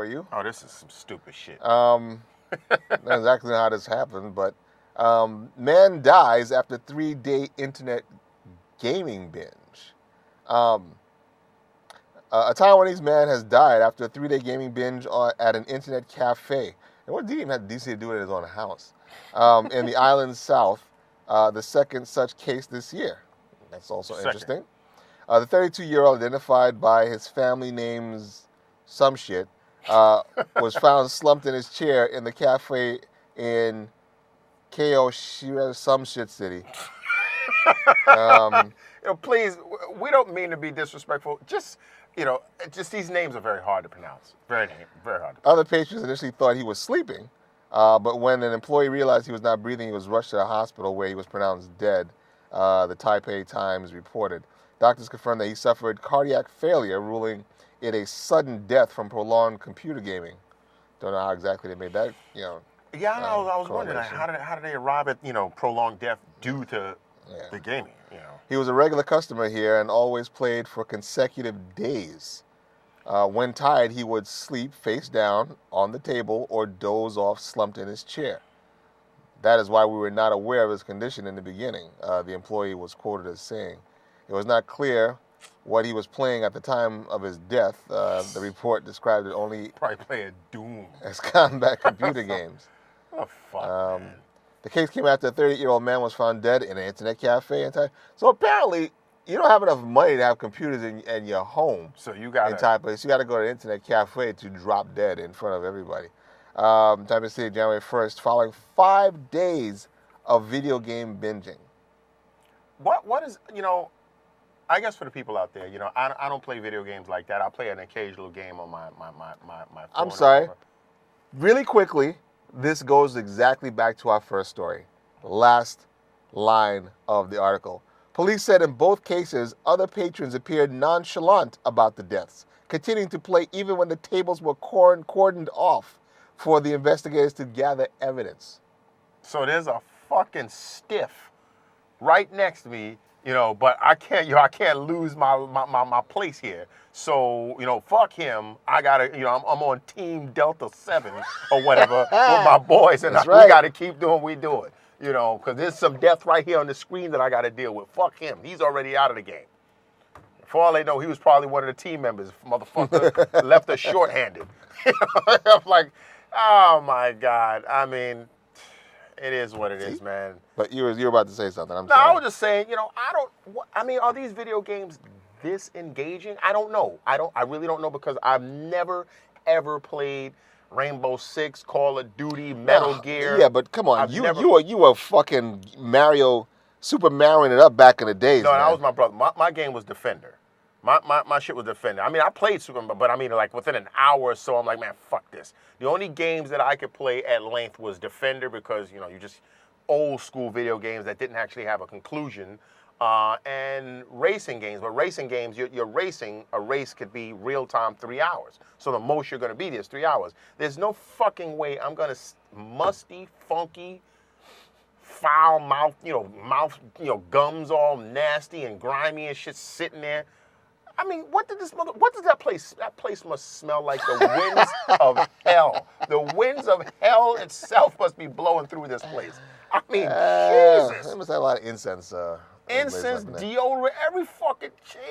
for you. Oh, this is some stupid shit. Not exactly how this happened, but man dies after 3-day internet gaming binge. A Taiwanese man has died after a 3-day gaming binge at an internet cafe. And what did he even have DC to do in his own house? In the island's south, the second such case this year. That's also interesting. The 32-year-old, identified by his family names some shit, was found slumped in his chair in the cafe in Kaohsiung, some shit city. Please, we don't mean to be disrespectful. Just these names are very hard to pronounce. Very hard to pronounce. Other patrons initially thought he was sleeping, but when an employee realized he was not breathing, he was rushed to the hospital where he was pronounced dead, the Taipei Times reported. Doctors confirmed that he suffered cardiac failure, ruling it a sudden death from prolonged computer gaming. Don't know how exactly they made that, Yeah, I know. I was wondering, how did they arrive at, prolonged death due to the gaming, He was a regular customer here and always played for consecutive days. When tired, he would sleep face down on the table or doze off slumped in his chair. That is why we were not aware of his condition in the beginning, the employee was quoted as saying. It was not clear what he was playing at the time of his death. The report described it only probably playing Doom as combat computer games. Oh, fuck, man. The case came after a 30-year-old man was found dead in an internet cafe. So apparently, you don't have enough money to have computers in your home. So you got in Taipei. So you got to go to an internet cafe to drop dead in front of everybody. Taipei City, January 1st, following 5 days of video game binging. What is, I guess for the people out there, I don't play video games like that. I play an occasional game on my phone. I'm sorry. Really quickly, this goes exactly back to our first story. Last line of the article. Police said in both cases, other patrons appeared nonchalant about the deaths, continuing to play even when the tables were cordoned off for the investigators to gather evidence. So there's a fucking stiff right next to me, but I can't lose my place here. So, fuck him. I gotta, I'm on Team Delta 7 or whatever with my boys, and we gotta keep doing what we doing. Because there's some death right here on the screen that I gotta deal with. Fuck him. He's already out of the game. For all they know, he was probably one of the team members. Motherfucker left us shorthanded. I'm like, oh my God. I mean, it is what it is, man. But you were about to say something. No, I was just saying, are these video games this engaging? I don't know. I really don't know, because I've never ever played Rainbow Six, Call of Duty, Metal Gear. Yeah, but come on, you were fucking Super Marioing it up back in the days. No, man. that was my brother. My game was Defender. My shit was Defender. I mean, I played Super, but I mean, like within an hour or so, I'm like, man, fuck this. The only games that I could play at length was Defender, because you just old school video games that didn't actually have a conclusion, and racing games. But racing games, you're racing. A race could be real time 3 hours. So the most you're gonna be there is 3 hours. There's no fucking way I'm gonna musty, funky, foul mouth, gums all nasty and grimy and shit sitting there. I mean, what does that place must smell like the winds of hell. The winds of hell itself must be blowing through this place. I mean, Jesus. They must have a lot of incense. Incense, deodorant, every fucking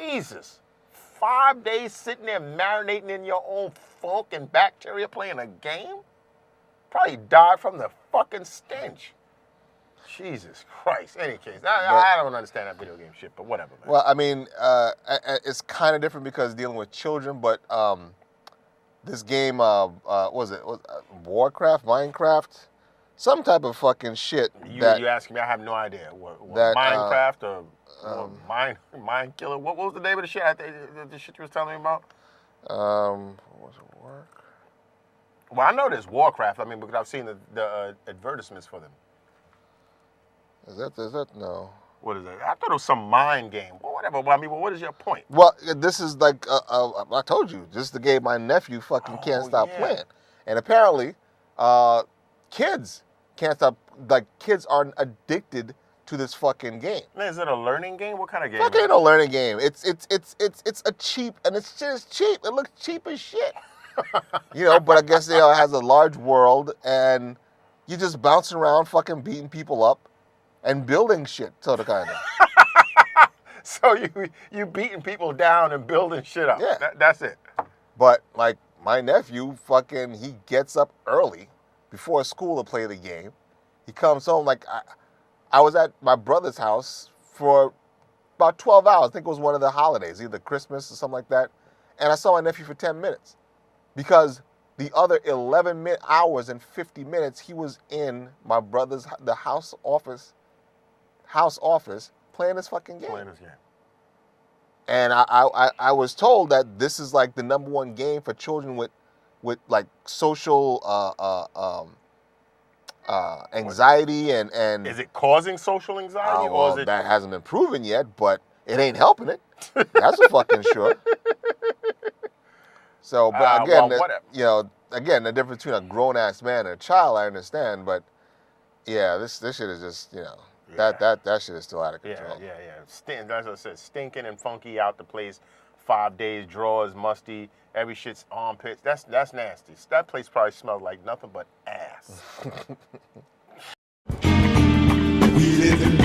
Jesus. 5 days sitting there marinating in your own funk and bacteria playing a game? Probably died from the fucking stench. Jesus Christ. Any case, I don't understand that video game shit, but whatever, man. Well, I mean, it's kind of different because dealing with children, but this game, was Warcraft, Minecraft? Some type of fucking shit. You asking me? I have no idea. What Minecraft or Mind Killer? What was the name of the shit? The shit you was telling me about? Was it Warcraft? Well, I know there's Warcraft. I mean, because I've seen the advertisements for them. Is that no? What is it? I thought it was some mind game. Well, whatever. Well, I mean, what is your point? Well, this is like I told you, this is the game my nephew fucking can't stop playing, and apparently, kids can't stop. Like kids are addicted to this fucking game. Is it a learning game? What kind of game? Fucking no learning game. It's a cheap, and it's just cheap. It looks cheap as shit. But I guess it has a large world, and you just bouncing around, fucking beating people up, and building shit, sort of kind of. So you beating people down and building shit up. Yeah. That's it. But like my nephew, fucking, he gets up early before school to play the game. He comes home like I was at my brother's house for about 12 hours. I think it was one of the holidays, either Christmas or something like that. And I saw my nephew for 10 minutes because the other 11 hours and 50 minutes he was in my brother's house office playing this fucking game. Playing this game. And I was told that this is like the number one game for children with like social anxiety and Is it causing social anxiety, or is it? That hasn't been proven yet, but it ain't helping it. That's for fucking sure. So, but again, again, the difference between a grown ass man and a child, I understand, but yeah, this shit is just that shit is still out of control. Yeah. As I said, stinking and funky out the place. 5 days, drawers, musty. Every shit's armpits. That's nasty. That place probably smells like nothing but ass. We live in